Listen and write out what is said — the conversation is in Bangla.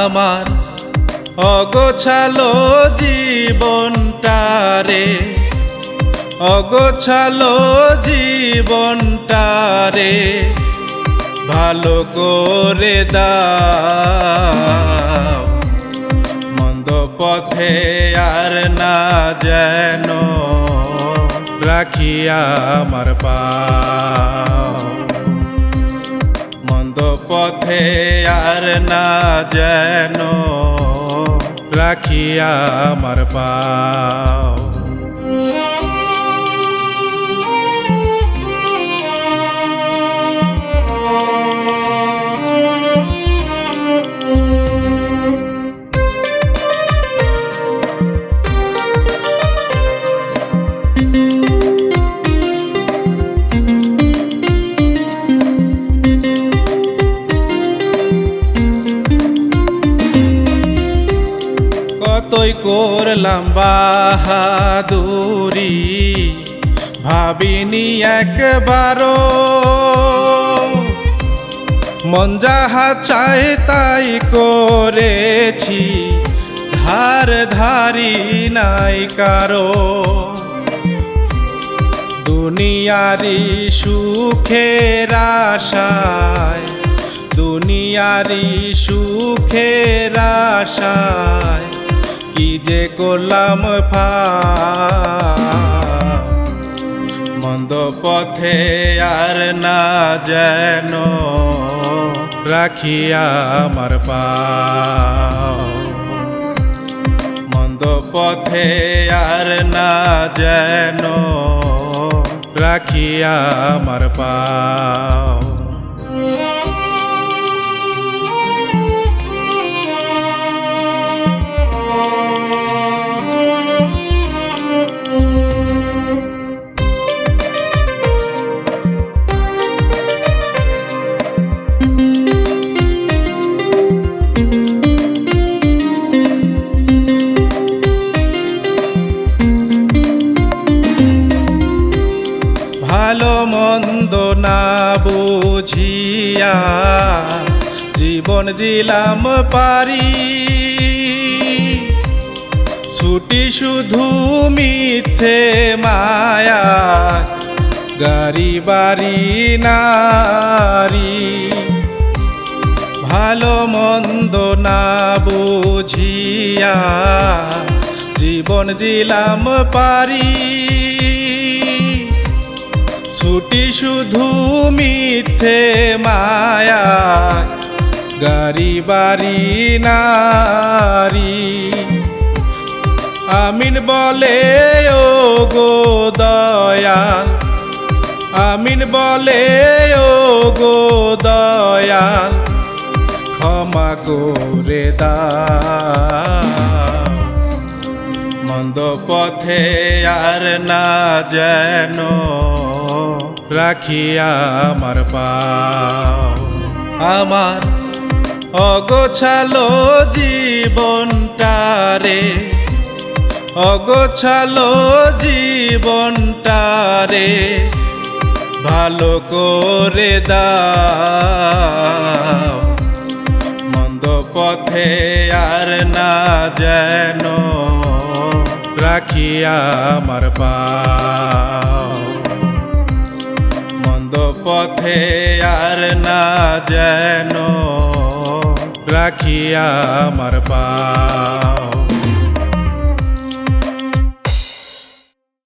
আমার অগোছালো জীবনটারে, অগোছালো জীবনটারে ভালো করে দাও। মন্দ পথে আর না যেন রাখিয়া আমার পাও। মন্দ পথে আর না যেন রাখিয়া আমার পাও। কতই করলাম বাহাদুরি, ভাবিনি একবারও। মন যাহা চায় তাই করেছি, ধার ধারি নাই কারো। দুনিয়ারি সুখের আশায়, দুনিয়ারি সুখের আশায় কি যে করলাম মন্দ পথে আর না যেন রাখিয়া আমার পাও। মন্দ পথে আর না যেন রাখিয়া আমার পাও। ভালো মন্দ না বুঝিয়া জীবন দিলাম পারি, ছুটি শুধু মিথ্যে মায়া গাড়ি বাড়ি নারী। ভালো মন্দ না বুঝিয়া জীবন দিলাম পারি, ছুটি শুধু মিথ্যে মায়া গাড়ি বাড়ি নারী। আমিন বলে ও গো দয়াল, আমিন বলে ও গো দয়াল, ক্ষমা করে দাও। মন্দ পথে আর না যেন রাখিয়া আমার পাও। আমার অগোছালো জীবনটারে, অগোছালো জীবনটারে ভালো করে দাও। মন্দ পথে আর না যেন রাখিয়া আমার পাও। মন্দ পথে আর না যেন রাখিয়া আমার পাও।